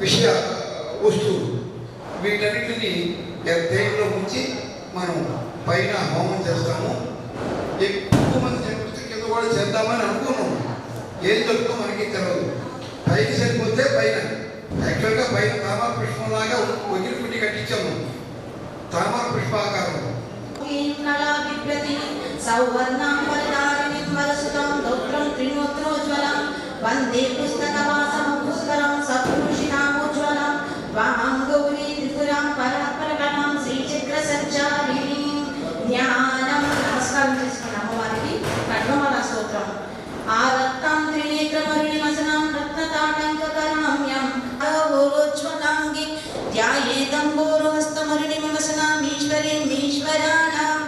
విషయ వస్తువులు వీటన్నిటిని దేంట్లో ఉంచి మనం పైన హోమం చేస్తాము. ఎక్కువ మంది చనిపోతే కింద కూడా చేద్దామని అనుకున్నాము. ఏం జరుగుతుందో మనకి తెలియదు. పైకి చనిపోతే పైన యాక్చువల్గా పైన తామర పుష్పంలాగా వగిలిపుట్టి కట్టించాము. తామర పుష్పాకారం వందే పుస్తకవాసం పుష్కరం సత్పురుషినామోజ్వలం వాహం గౌరీ త్రిపురాం పరాత్పరకణం శ్రీచక్ర సంచారిణి జ్ఞానం. నమస్కారం చేసుకున్న అమ్మవారికి ఖడ్గమాల స్తోత్రం. ఆ రక్తం త్రినేత్రమరుణిమసనం రత్నతాటంకకరణం యం గౌరోజ్వలాంగి ధ్యాయేదంబోరుహస్తమరుణిమవసనాం ఈశ్వరీమీశ్వరాణాం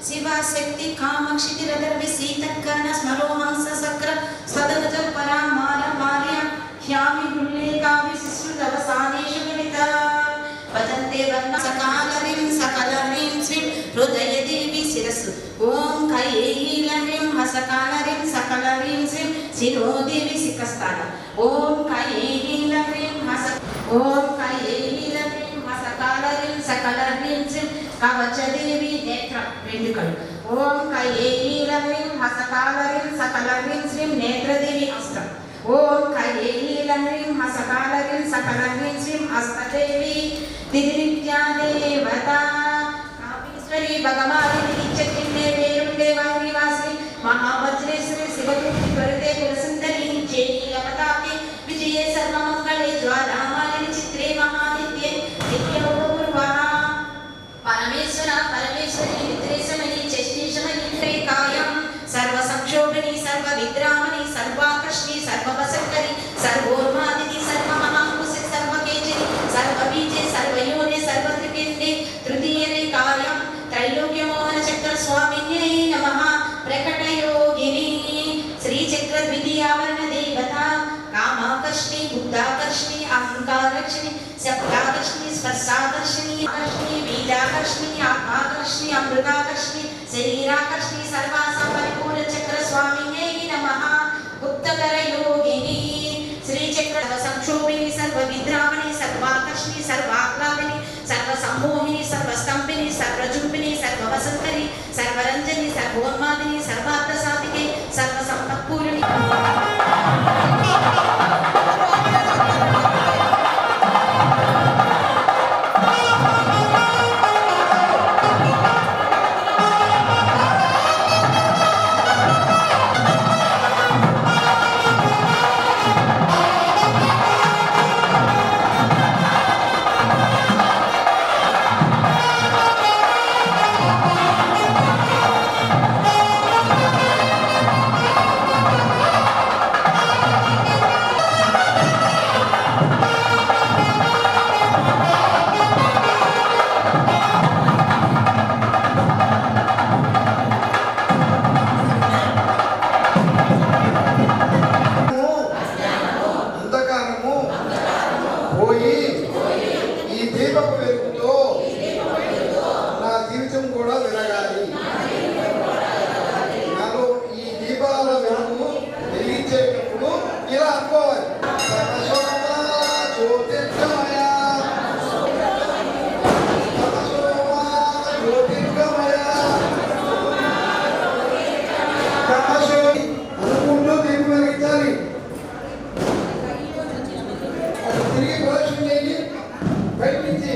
శివశక్తి కామక్షితిరగర్వి సీతకర్ణ స్మరో హంస సక్ర సదనజ పరామార మార్య హ్యామి గుల్లేకావి శిశుదవసానేషు గణిత భజంతే వర్ణ సకాలరిం శిరోదేవి సిక్కస్థాన. ఓం కయేహి లహ్రీం హస ఓం కయేహి లహ్రీం హసకాలరీం సకలరీం శ్రీం కవచదేవి నేత్రం వెండుకలు. ఓం కయేహి లహ్రీం హసకాలరీం సకలరీం శ్రీం నేత్రదేవి హస్తం. ఓం కయేహి లహ్రీం హసకాలరీం సకలరీం శ్రీం హస్తదేవి తిరినిత్యా దేవత. కామేశ్వరి భగమాలిని నిత్యకిన్నే వేరుండే వారి వాసిని మహావజ్రేశ్వరి శివకృతి వరదే కులసుందరి చేయి అవతాకి విజయే సర్వమంగళే జ్వాలామాలిని చిత్రే మహానిత్యే నిత్యోపూర్వా. పరమేశ్వర పరమేశ్వరి నిద్రేశమణి చష్టీశమణి త్రైకాయం సర్వ సంక్షోభిని సర్వ విద్రామణి సర్వాకర్షణి సర్వవసంకరి సర్వోర్మాదిని సర్వ మహాంకుశి సర్వకేచిని సర్వబీజే సర్వయోనే సర్వత్రిపిండి తృతీయ రేకాయం త్రైలోక్యమోహన చక్ర స్వామిన్యై నమః. ప్రకటయోగిని శ్రీచక్ర ద్వితీయావరణ దేవత కామాకర్షణి బుద్ధాకర్షణి అహంకారక్షణి శబ్దాకర్షణి స్పర్శాకర్షణి ఆకర్షణి బీజాకర్షణి ఆత్మాకర్షణి అమృతాకర్షణి శరీరాకర్షణి సర్వాస పరిపూర్ణ చక్ర స్వామిన్యై నమః. గుప్తకర యోగిని శ్రీచక్ర సంక్షోభిని సర్వ విద్రామణి సర్వాకర్షణి సర్వాహ్లాదిని సర్వ సమ్మోహిని సర్వస్తంభిని సర్వజుంభిని సర్వవసంకరి సర్వరంజని సర్వోన్మాదిని సర్వార్థ సాధికే సర్వ సంపత్పూరిణి. పోయి ఈ దీపపు వెలుగుతో నా జీవితం కూడా వెలగాలి. నాలో ఈ దీపాల వెలుగు వెలిగించేటప్పుడు ఇలా అనుకోవాలి. జ్యోతిర్గమయ జ్యోతిర్గమయ అనుకుంటూ దీపం వెలిగించాలి. తిరిగి ప్రదక్షిణ చేయండి బయట నుంచి.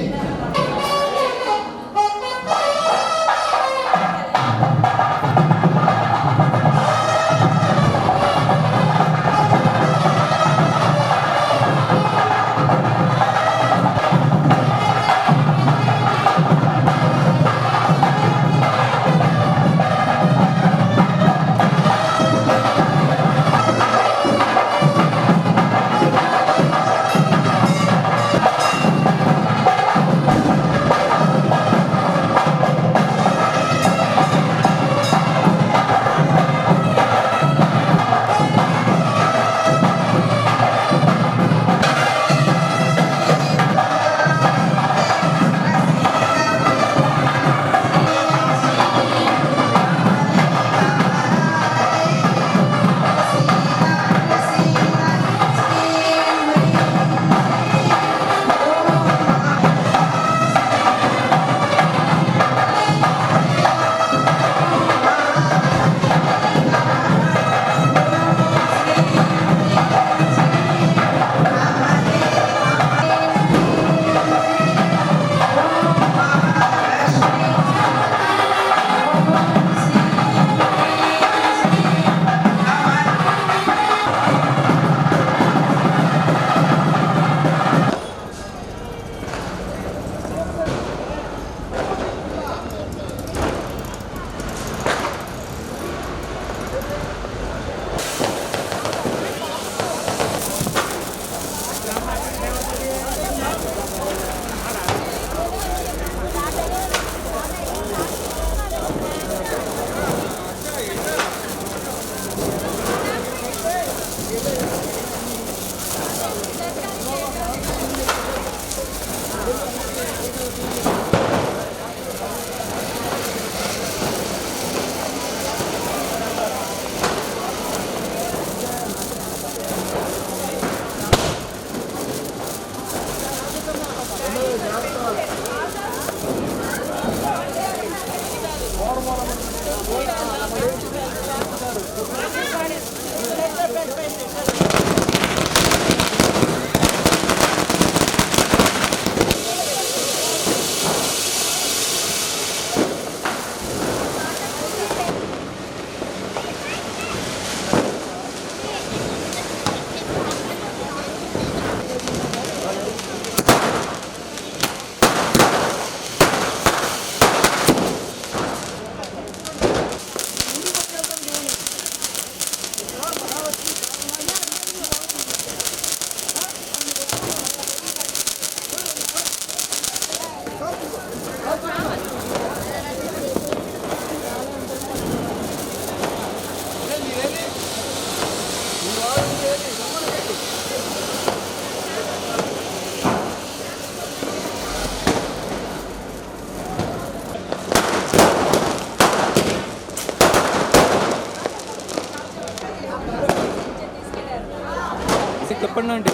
చెప్పండి అండి.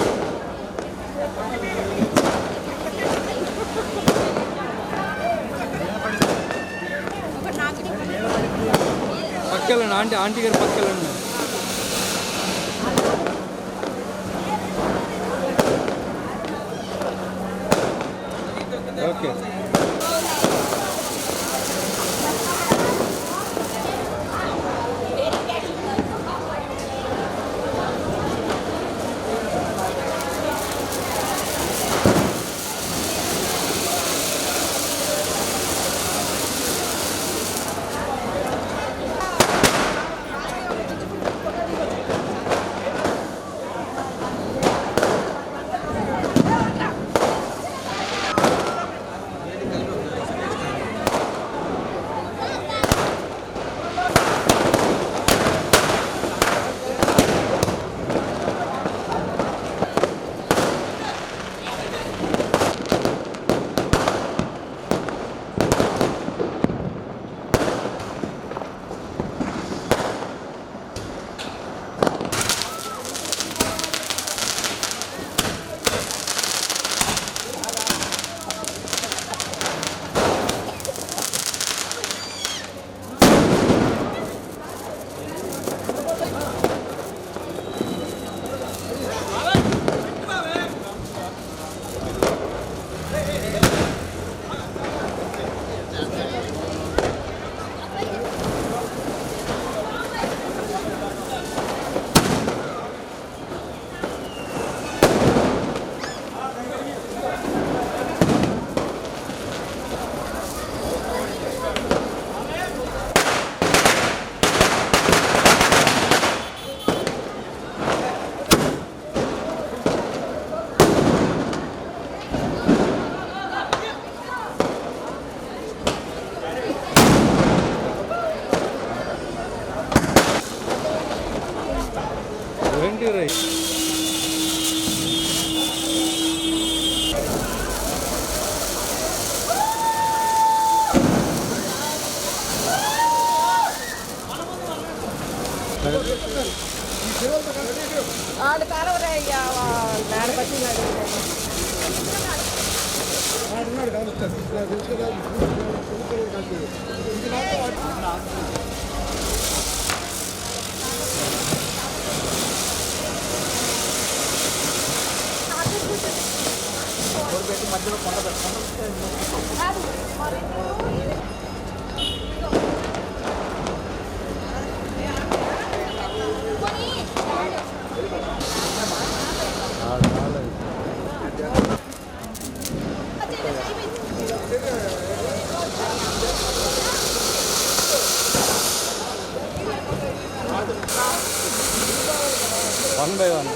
పక్కలండి ఆంటీ గారు పక్కలండి. ఓకే ఏంటి రై వాళ్ళు కాలవరే అయ్యా మేడపట్టి మధ్యలో కొండ పెట్టుకుంటాం. One by one.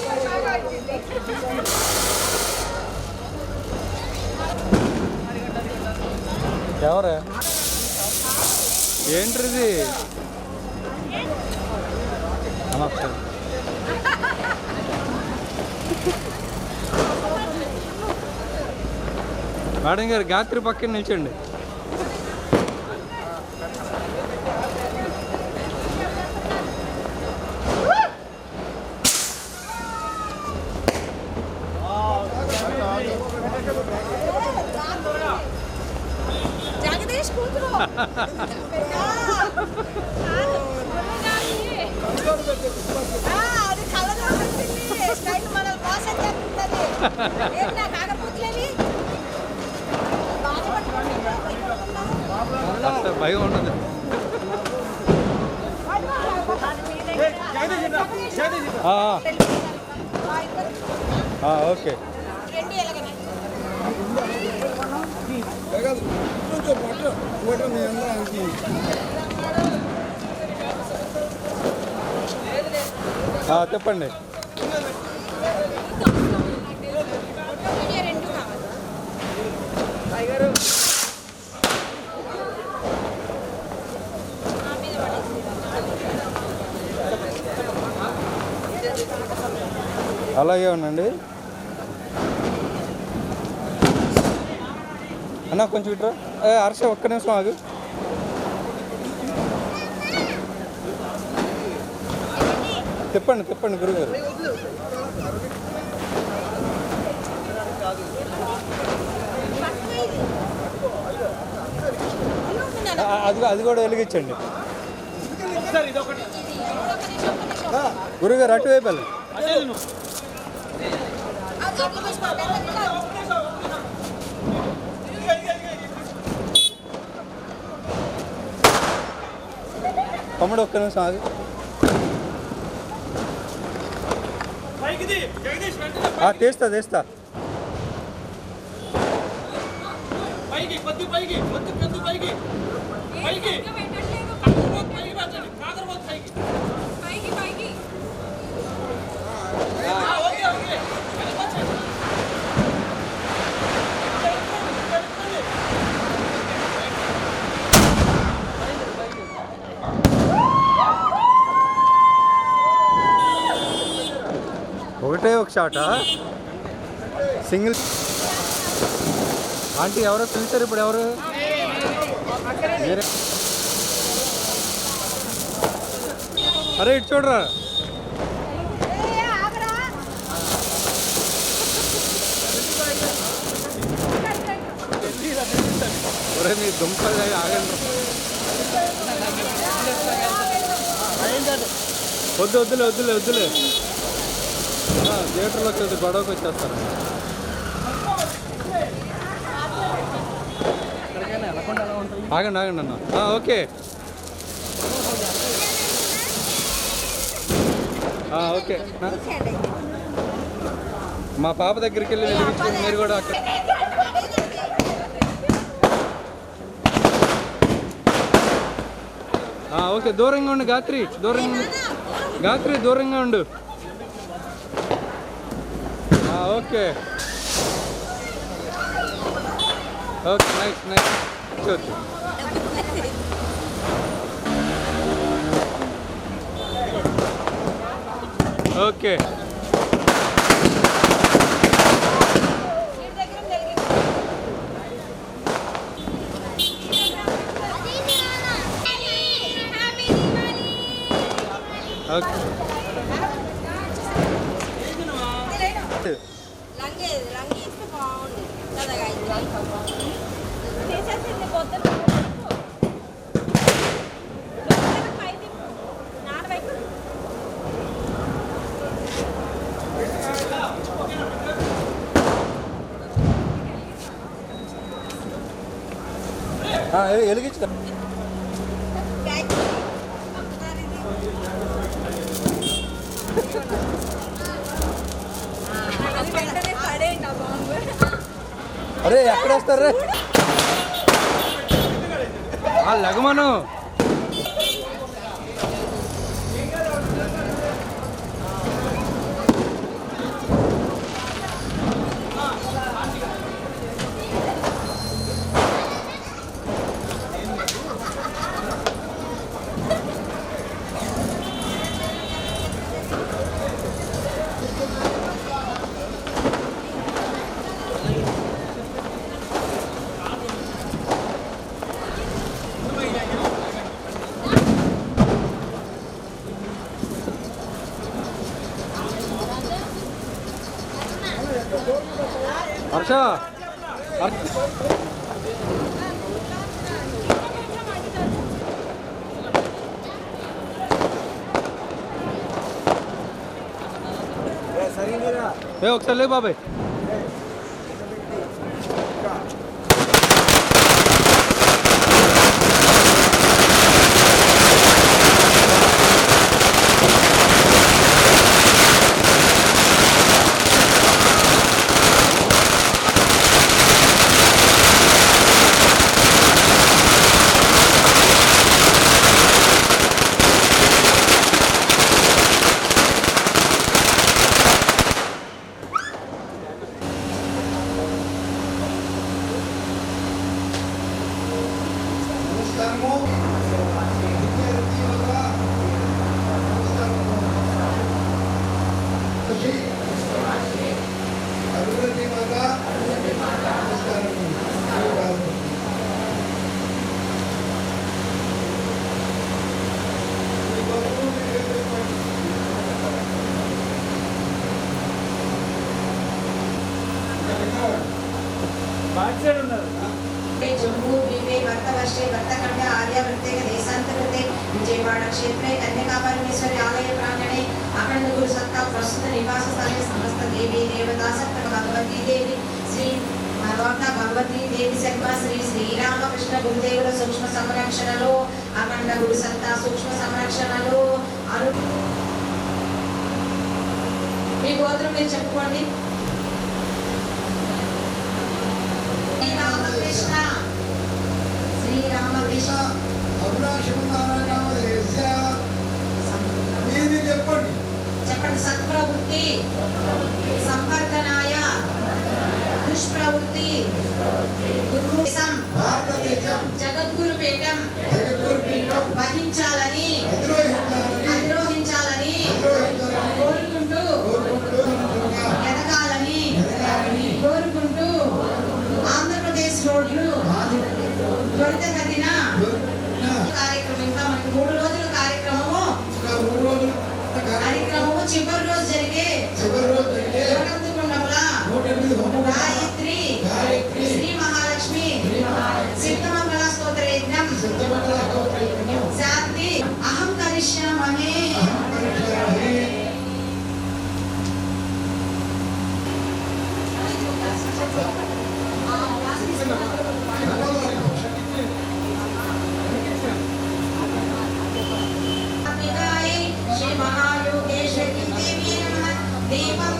ఎవరే ఏంటిది? నమస్తే. మేడం గారు గాయత్రి పక్కన నిల్చండి. అది కలర్ స్టైల్ మన మోసం చేస్తుంది. ఏంటి కాకపోతేవి అసలు భయం ఉండదు. ఓకే చెప్పండి. అలాగే ఉండండి అన్న, కొంచెం ఇట్రా. హర్ష ఒక్క నిమిషం ఆగు. చెప్పండి గురుగారు. అది కూడా వెలిగించండి గురుగారు. అటువైపు వెళ్ళండి. తమ్ముడు ఒక్క నిమిషం ఆగి. తీస్తా ఒకటే ఒక షాటా? సింగిల్. ఆంటీ ఎవరో పిలిచారు ఇప్పుడు. ఎవరు? అరే ఇటు చూడరా. ఒరే మీ దుంపలు ఆగండి. వద్దులే థియేటర్లోకి వచ్చి గొడవకి వచ్చేస్తారు. ఆగండి అన్న. ఓకే మా పాప దగ్గరికి వెళ్ళి వెలిగించుకుని మీరు కూడా అక్కడ. ఓకే దూరంగా ఉండు గాయత్రి. దూరంగా ఉండు. Okay nice. ఓకే లంగి ఇస్తే బాగుంది చేసేసింది పొద్దున. వెలిగించు. అరే ఎక్కడ వస్తారా? లగమను. హర్ష ఒకసారి లే బాబాయ్. నమస్కారము. అభివృద్ధి మాత నమస్కారము. जम्मू द्वीपे भक्तवर्षे भक्तखंडे आर्यावृत्ते देशांतर्गते विजयवाड़ा क्षेत्रे कन्यकापरमेश्वरी आलय प्रांगणे अखंड गुरु सत्ता प्रस्तुत निवास स्थाने समस्त देवी देवता सत्य भगवती देवी श्री भगवता भगवती देवी शर्मा श्री శ్రీరామకృష్ణ గురుదేవుల సూక్ష్మ సంరక్షణలో అఖండ గురు సత్తా సూక్ష్మ సంరక్షణలో మీ గోత్రం మీరు చెప్పుకోండి. శ్రీరామకృష్ణ శ్రీరామకృష్ణ మీరు చెప్పండి. చెప్పండి. సత్ప్రవృత్తి సంవర్ధనాయ దుష్ప్రవృత్తి గురుదేశం భారతదేశం జగద్గురుపీఠం జగద్గురుపీఠం వహించాలని అధిరోహించాలని కోరుకుంటూ ఎదగాలని కోరుకుంటూ ఆంధ్రప్రదేశ్ రోడ్లు త్వరితగతిన కార్యక్రమం ఇంకా మనకి 3 రోజుల కార్యక్రమము చివరి రోజు జరిగే గాయత్రి శ్రీ మహాలక్ష్మి సిద్ధమంగళ స్తోత్ర యజ్ఞం శాంతి అహం కరిష్యామహే. श्री महायोगेश्वरी देवी नमः. दीपं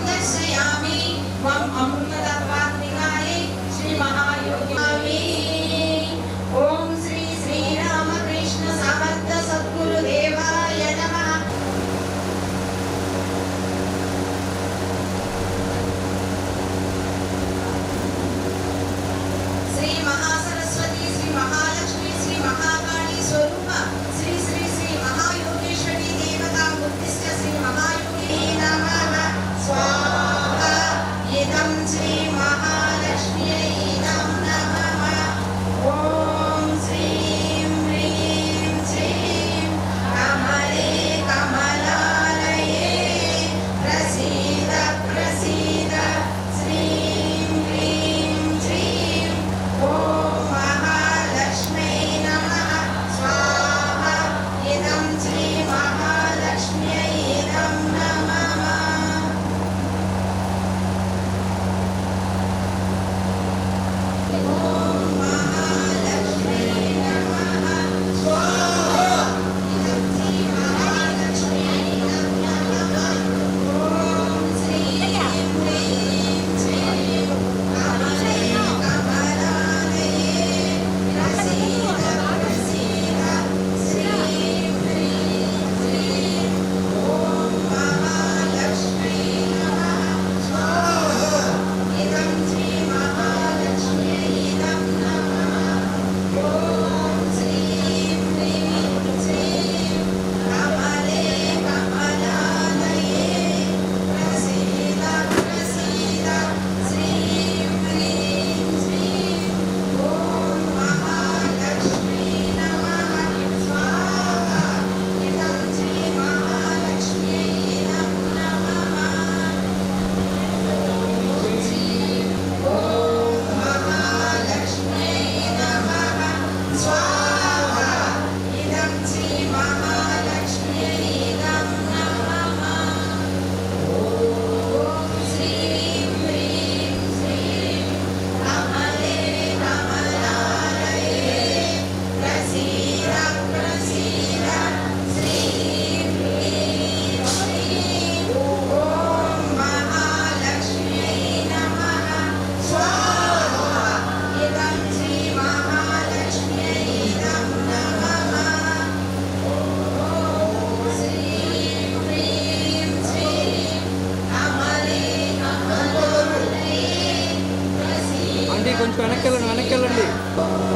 Swami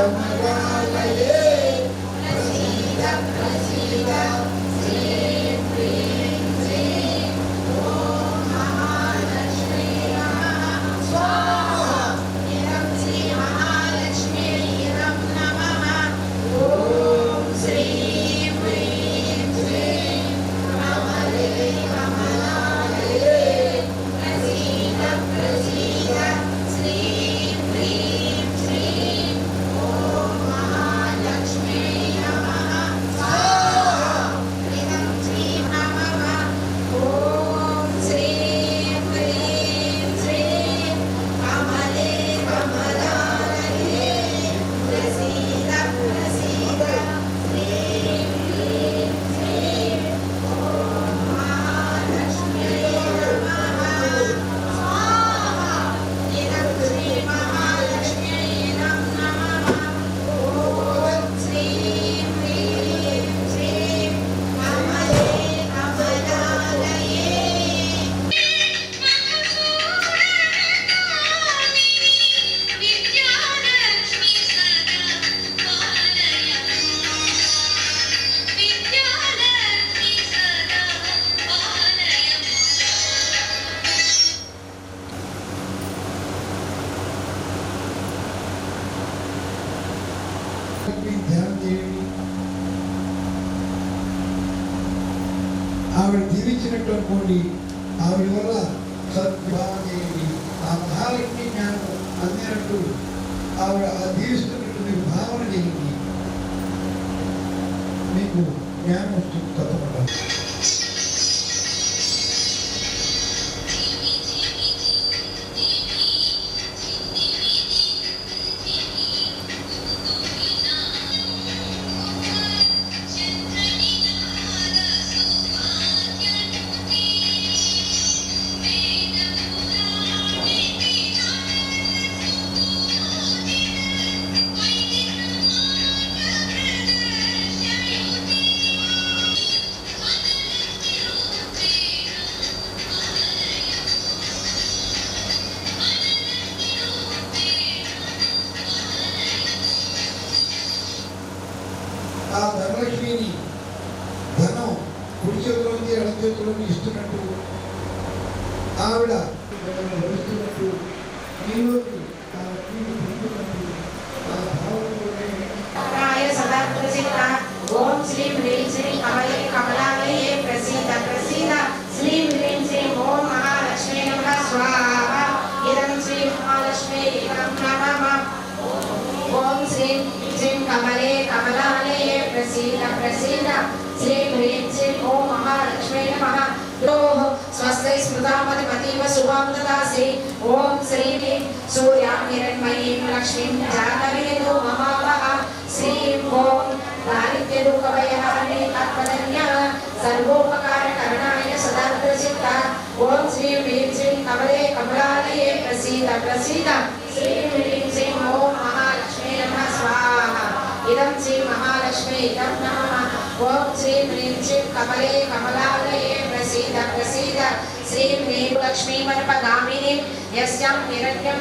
कमलालये प्रसीद प्रसीद श्रीं ह्रीं श्रीं ॐ महालक्ष्मी नमः स्वाहा इदं श्री महालक्ष्म्यै नमः ॐ श्रीं ह्रीं श्रीं कमले कमलालये प्रसीद प्रसीद श्रीं ह्रीं श्रीं ॐ महालक्ष्म्यै नमः स्वाहा इदं श्री नमः ॐ श्रीं ह्रीं श्रीं कमले कमलालये प्रसीद प्रसीद श्रीं ह्रीं श्रीं ॐ महालक्ष्म्यै नमः स्वाहा इदं श्री महालक्ष्म्यै नमः ॐ श्रीं ह्रीं श्रीं कमले कमलालये विद्यालक्ष्मी सदा पालय विद्यालक्ष्मी सदा पालय ధ్యానం చేయండి. ఆవిడ దీవించినటువంటి ఆవిడ వల్ల సద్భావం చేయండి. ఆ మహాలక్ష్మి జ్ఞానం అందినట్టు ఆవిడ ఆ దీవిస్తున్నటువంటి భావన చేయండి. మీకు జ్ఞానం వస్తుంది తప్పకుండా. ఆ ధనలక్ష్మిని ధనం కుడి చేతిలోంచి ఎడమ చేతిలోకి ఇస్తున్నట్టు ఆవిడ భరిస్తున్నట్టు మీలోకి ఆ లక్ష్మిని పొందుతున్నట్టు ఆ భావంలోనే राय सदा प्रसीद ओम श्रीं ह्रीं श्रीं कमले कमलालये प्रसीद प्रसीद श्रीं ह्रीं श्रीं ओम महालक्ष्मी नमः स्वाहा इदं श्री महालक्ष्म्यै नमः ओम श्रीं श्रीं कमले कमलालये प्रसीद प्रसीद श्रीं ह्रीं श्रीं ओम महालक्ष्मी नमः लोह स्वस्ति स्मृतामतिमतीव शुभं ददासि ओम श्रीं सूर्यां हिरण्मयीं लक्ष्मीं जातवेदो महावः श्रीं ओम दारिद्र्यदुःखभयहारिणी तत्पदन्या सर्वोपकारकरणाय सदा प्रचित्ता ओम श्रीं ह्रीं श्रीं कमले कमलालये प्रसीद प्रसीद श्रीं ह्रीं श्रीं ओम महालक्ष्मी नमः स्वाहा इदं श्री महालक्ष्मी इदं नमः ओम श्रीं ह्रीं श्रीं कमले कमलालये प्रसीद प्रसीद श्रीं ह्रीं लक्ष्मीमर्पगामिनीं यस्यां हिरण्यं